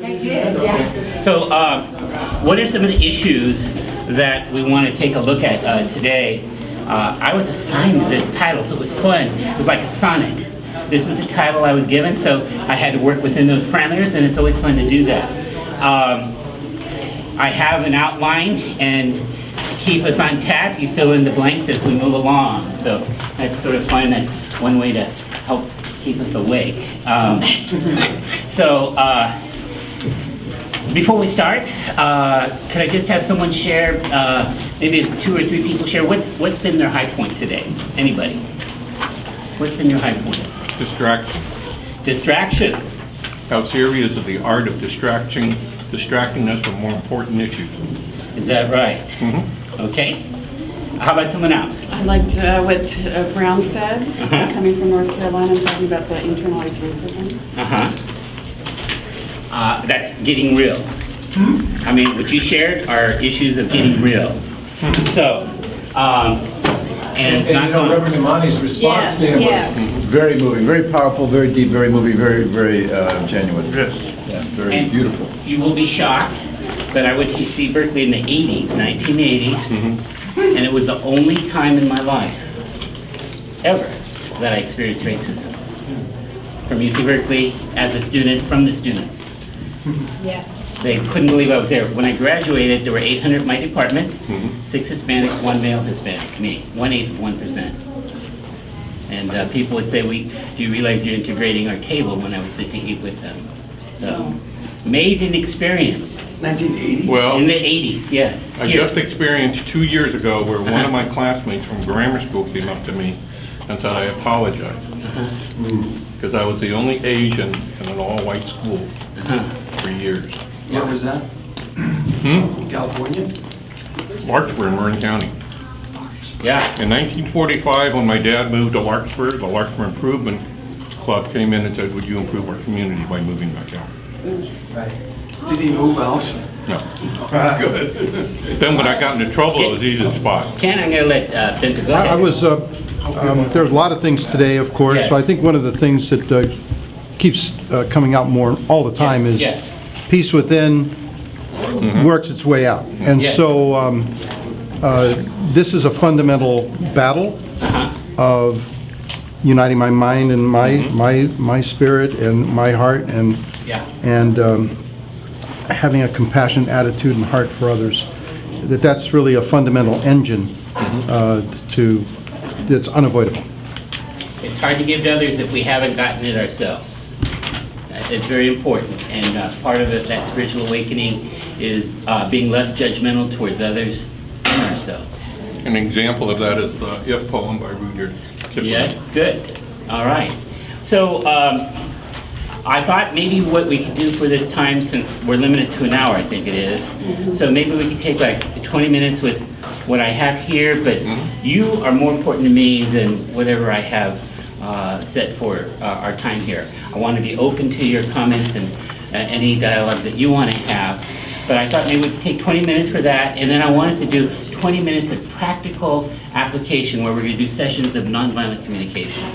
So, what are some of the issues that we want to take a look at today? I was assigned this title, so it was fun. It was like a sonnet. This was the title I was given, so I had to work within those parameters, and it's always fun to do that. I have an outline, and to keep us on task, you fill in the blanks as we move along. So that's sort of fun. That's one way to help keep us awake. Before we start, could I just have someone share, maybe 2 or 3 people share, what's been their high point today? Anybody? What's been your high point? Distraction. Distraction. How serious is the art of distracting us from more important issues? Is that right? Mm-hmm. Okay. How about someone else? I liked what Brown said, coming from North Carolina, and talking about the internalized racism. That's getting real. I mean, what you shared are issues of getting real. So, and it's not going. Reverend Imani's response to him was very moving, very powerful, very deep, very moving, very, very genuine. Yes. Yeah, very beautiful. You will be shocked, but I went to see Berkeley in the 80s, 1980s, and it was the only time in my life, ever, that I experienced racism. From UC Berkeley, as a student, from the students. Yeah. They couldn't believe I was there. When I graduated, there were 800 in my department, 6 Hispanics, 1 male Hispanic, me, 1/8 of 1%. And people would say, do you realize you're integrating our table when I would sit to eat with them? So, amazing experience. 1980? Well, In the 80s, yes. I Here. just experienced 2 years ago where one of my classmates from grammar school came up to me and said I apologized. Because I was the only Asian in an all-white school for years. Where was that? Hmm? California? Larkspur in Marin County. Yeah. In 1945, when my dad moved to Larkspur, the Larkspur Improvement Club came in and said, would you improve our community by moving back out? Did he move out? No. Good. Then when I got into trouble, it was easy to spot. Ken, I'm going to let Benta go ahead. I was, there's a lot of things today, of course. Yes. So I think one of the things that keeps coming out more all the time is peace within works its way out. And so this is a fundamental battle of uniting my mind and my spirit and my heart and having a compassionate attitude and heart for others. That's really a fundamental engine that's unavoidable. It's hard to give to others if we haven't gotten it ourselves. It's very important, and part of it, that spiritual awakening, is being less judgmental towards others and ourselves. An example of that is the If poem by Rudyard Kipling. Yes, good. All right. So I thought maybe what we could do for this time, since we're limited to an hour, I think it is, so maybe we could take like 20 minutes with what I have here, but you are more important to me than whatever I have set for our time here. I want to be open to your comments and any dialogue that you want to have, but I thought maybe we could take 20 minutes for that, and then I want us to do 20 minutes of practical application where we're going to do sessions of nonviolent communication.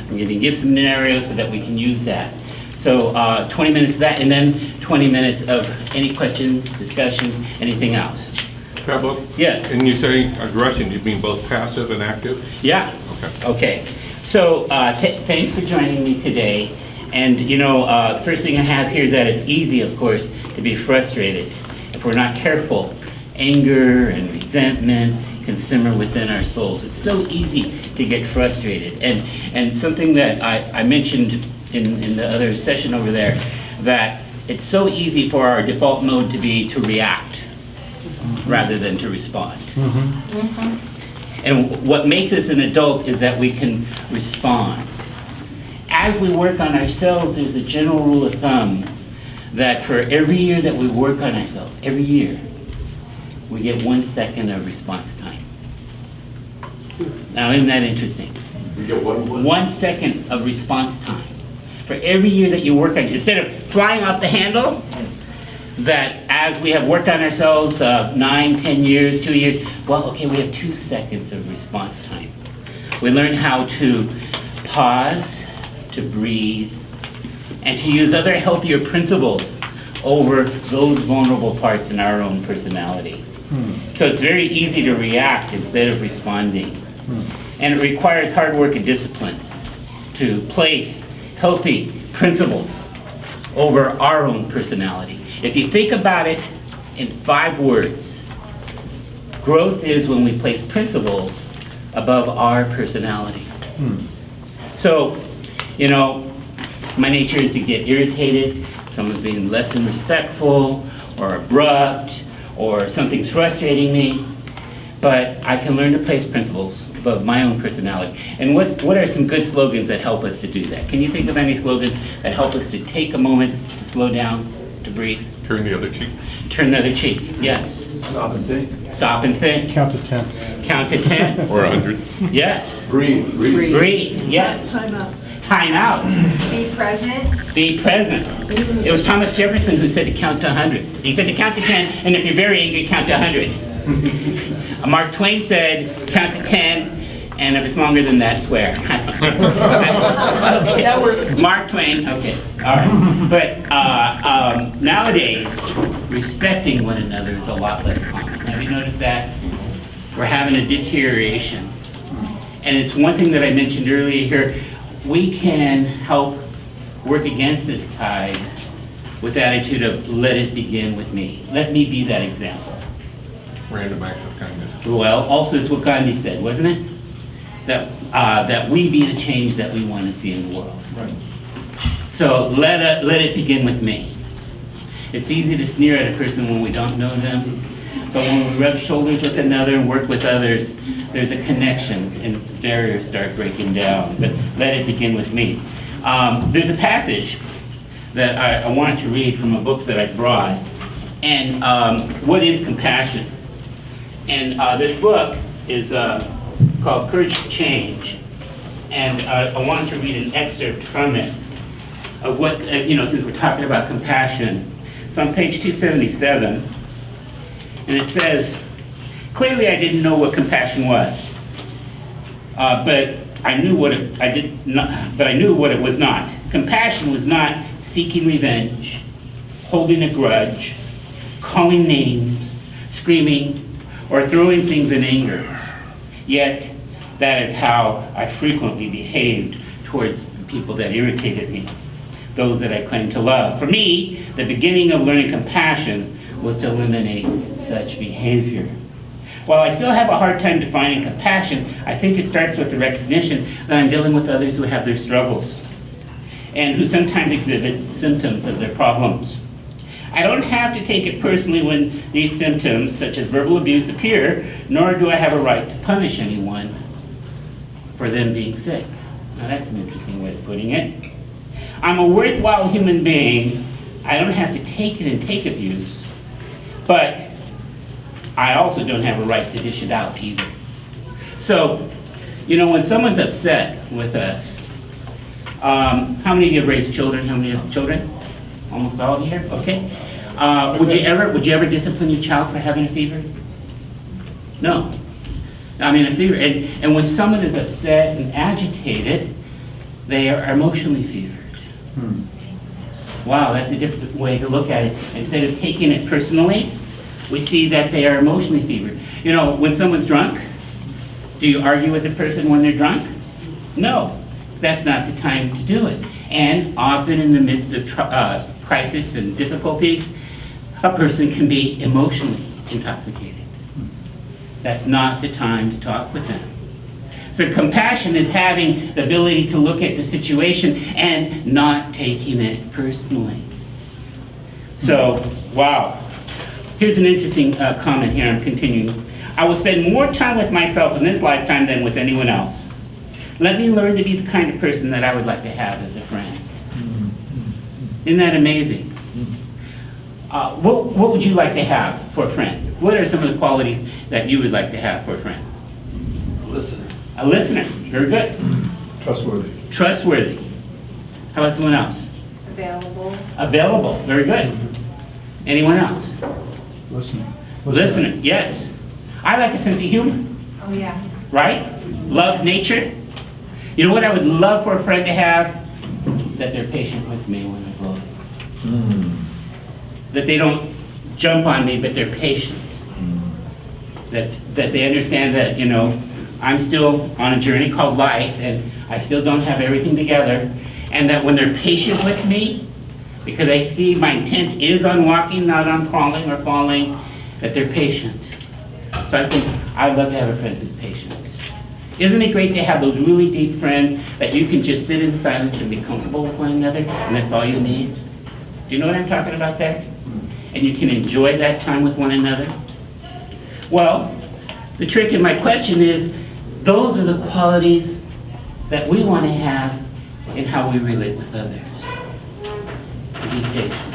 I'm going to give some scenarios so that we can use that. So 20 minutes of that, and then 20 minutes of any questions, discussions, anything else. Pablo? Yes. And you say aggression, you mean both passive and active? Yeah. Okay. So thanks for joining me today. And you know, the first thing I have here, that it's easy, of course, to be frustrated. If we're not careful, anger and resentment can simmer within our souls. It's so easy to get frustrated. And something that I mentioned in the other session over there, that it's so easy for our default mode to be to react rather than to respond. And what makes us an adult is that we can respond. As we work on ourselves, there's a general rule of thumb that for every year that we work on ourselves, every year, we get 1 second of response time. Now, isn't that interesting? We get 1 second of response time. For every year that you work on it, instead of flying off the handle, that as we have worked on ourselves 9, 10 years, 2 years, well, okay, we have 2 seconds of response time. We learn how to pause, to breathe, and to use other healthier principles over those vulnerable parts in our own personality. So it's very easy to react instead of responding. And it requires hard work and discipline to place healthy principles over our own personality. If you think about it in 5 words, growth is when we place principles above our personality. So, you know, my nature is to get irritated. Someone's being less than respectful or abrupt or something's frustrating me. But I can learn to place principles above my own personality. And what are some good slogans that help us to do that? Can you think of any slogans that help us to take a moment, to slow down, to breathe? Turn the other cheek. Turn the other cheek, yes. Stop and think. Stop and think. Count to 10. Count to 10. Or 100. Yes. Breathe. Breathe, yes. Time out. Time out. Be present. Be present. It was Thomas Jefferson who said to count to 100. He said to count to 10, and if you're very angry, count to 100. Mark Twain said, count to 10, and if it's longer than that, swear. Okay. That works. Mark Twain, okay, all right. But nowadays, respecting one another is a lot less common. Have you noticed that? We're having a deterioration. And it's one thing that I mentioned earlier here, we can help work against this tide with the attitude of, let it begin with me. Let me be that example. Random acts of kindness. Well, also it's what Gandhi said, wasn't it? That we be the change that we want to see in the world. Right. So let it begin with me. It's easy to sneer at a person when we don't know them, but when we rub shoulders with another and work with others, there's a connection and barriers start breaking down. But let it begin with me. There's a passage that I wanted to read from a book that I brought, and what is compassion? And this book is called Courage to Change. And I wanted to read an excerpt from it of what, since we're talking about compassion. It's on page 277. And it says, clearly I didn't know what compassion was. But I knew what it was not. Compassion was not seeking revenge, holding a grudge, calling names, screaming, or throwing things in anger. Yet, that is how I frequently behaved towards the people that irritated me, those that I claimed to love. For me, the beginning of learning compassion was to eliminate such behavior. While I still have a hard time defining compassion, I think it starts with the recognition that I'm dealing with others who have their struggles and who sometimes exhibit symptoms of their problems. I don't have to take it personally when these symptoms, such as verbal abuse, appear, nor do I have a right to punish anyone for them being sick. Now that's an interesting way of putting it. I'm a worthwhile human being. I don't have to take it and take abuse, but I also don't have a right to dish it out either. So, when someone's upset with us, how many of you have raised children? How many have children? Almost all of you here? Okay. Would you ever discipline your child for having a fever? No. I mean, a fever. And when someone is upset and agitated, they are emotionally fevered. Wow, that's a different way to look at it. Instead of taking it personally, we see that they are emotionally fevered. When someone's drunk, do you argue with the person when they're drunk? No, that's not the time to do it. And often in the midst of crisis and difficulties, a person can be emotionally intoxicated. That's not the time to talk with them. So compassion is having the ability to look at the situation and not taking it personally. So, wow. Here's an interesting comment here, I'm continuing. I will spend more time with myself in this lifetime than with anyone else. Let me learn to be the kind of person that I would like to have as a friend. Isn't that amazing? What would you like to have for a friend? What are some of the qualities that you would like to have for a friend? Listener. A listener, very good. Trustworthy. Trustworthy. How about someone else? Available. Available, very good. Anyone else? Listening. Listener, yes. I like a sense of humor, Oh, yeah. right? Loves nature. You know what I would love for a friend to have? That they're patient with me when I blow. that they don't jump on me, but they're patient. That they understand that, you know, I'm still on a journey called life, and I still don't have everything together, and that when they're patient with me, because they see my intent is on walking, not on crawling or falling, that they're patient. So I think I'd love to have a friend who's patient. Isn't it great to have those really deep friends that you can just sit in silence and be comfortable with one another, and that's all you need? Do you know what I'm talking about there? And you can enjoy that time with one another? Well, the trick in my question is, those are the qualities that we want to have in how we relate with others. To be patient.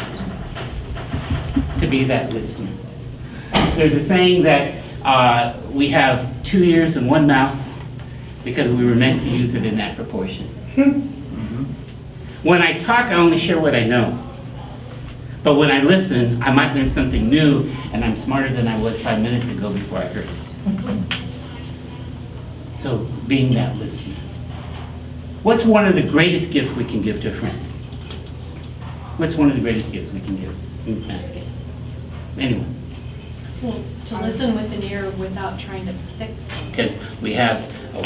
To be that listener. There's a saying that we have 2 ears and 1 mouth because we were meant to use it in that proportion. When I talk, I only share what I know. But when I listen, I might learn something new, and I'm smarter than I was 5 minutes ago before I heard it. So, being that listener. What's one of the greatest gifts we can give to a friend? What's one of the greatest gifts we can give? Ask it. Anyone? Well, to listen with an ear without trying to fix them. Because we have,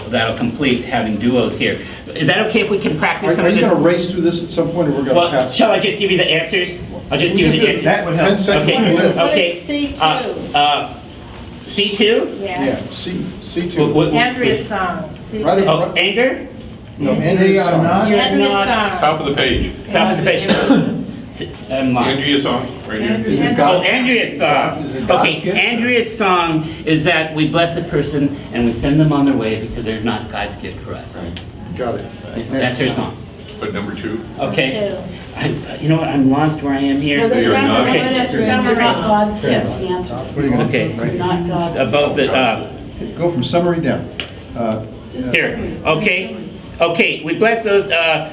that'll complete having duos here. Is that okay if we can practice some Are of you this? going to race through this at some point, or we're going to Well, pass? shall I just give you the answers? I'll just give you the answers. That would help. 10 seconds Okay, left. okay. C2. C2? Yeah, C2. Andrea's song. Right Oh, up- anger? No, Andrea's song. Andrea's song. Top of the page. Top of the page. I'm lost. Andrea's song, right here. Is it Oh, God's? Andrea's song. Is it God's Okay, gift? Andrea's song is that we bless a person and we send them on their way because they're not God's gift for us. Got it. That's her song. But number 2. Okay? You know what, I'm lost where I am here. You're not. You're not God's gift, answer. What are you going to Okay. do? You're not God's. Above the, Go from summary down. here, okay? Okay, we bless those,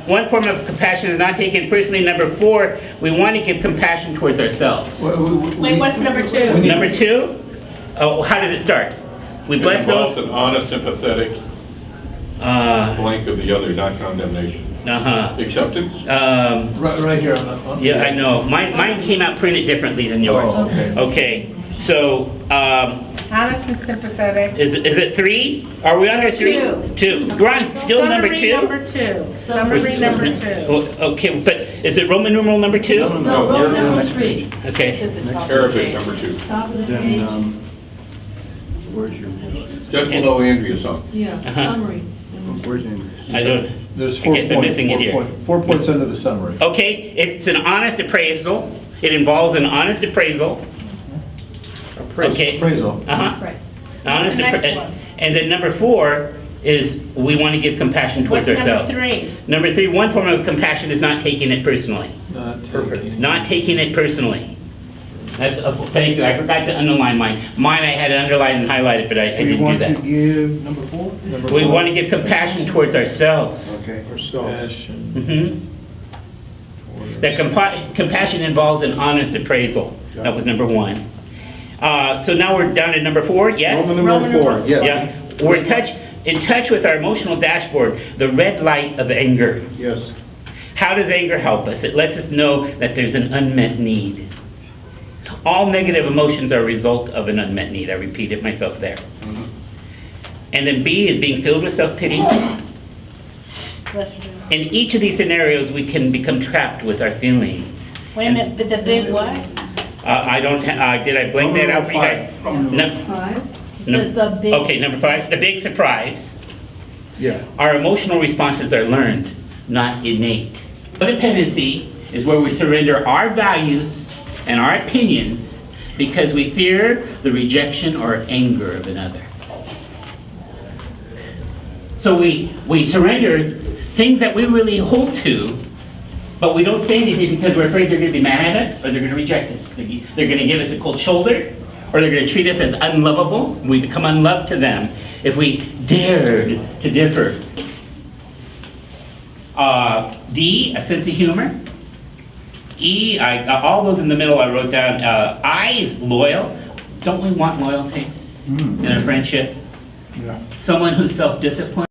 one form of compassion is not taken personally. Number 4, we want to give compassion towards ourselves. Wait, what's number 2? Number 2, oh, how does it start? We bless Involves those, an honest, sympathetic blank of the other, not condemnation. Acceptance? Right here on the. Yeah, I know. Mine came out printed differently than yours. Oh, okay. Okay, so, Honest and sympathetic. is it 3? Are we under 3? 2. We're on still number 2? Summary number 2. Summary number 2. Oh, okay, but is it Roman numeral number 2? No, roll number 3. Okay. Arabic, number 2. Top of the Then, page. where's your, Just below Andrea's song. Yeah, Uh-huh. summary. where's your? I don't, There's I 4 guess I'm missing it here. 4 points under the summary. Okay, it's an honest appraisal. It involves an honest appraisal. Okay. Appraisal. Uh-huh. Right. Honest Next appra- one. And then number 4 is we want to give compassion towards What's number ourselves. 3? Number 3, one form of compassion is not taking it personally. Perfect. Not taking it personally. Thank you, I forgot to underline mine. Mine I had it underlined and highlighted, but I We didn't do want to that. give number 4? We want to give compassion towards ourselves. Okay, ourselves. Mhm. That compassion involves an honest appraisal. That was number 1. So now we're down to number 4, yes? Roman numeral 4, yes. Yeah, we're in touch with our emotional dashboard, the red light of anger. Yes. How does anger help us? It lets us know that there's an unmet need. All negative emotions are a result of an unmet need. I repeated myself there. And then B is being filled with self-pity. In each of these scenarios, we can become trapped with our feelings. Wait a minute, but the big what? I don't, did I blank that out for you guys? No. 5. It says the big. Okay, number 5, the big surprise. Yeah. Our emotional responses are learned, not innate. Codependency is where we surrender our values and our opinions because we fear the rejection or anger of another. So we surrender things that we really hold to, but we don't say anything because we're afraid they're going to be mad at us or they're going to reject us. They're going to give us a cold shoulder, or they're going to treat us as unlovable. We become unloved to them if we dared to differ. D, a sense of humor. E, all those in the middle I wrote down. I is loyal. Don't we want loyalty in a friendship? Yeah. Someone who's self-disciplined.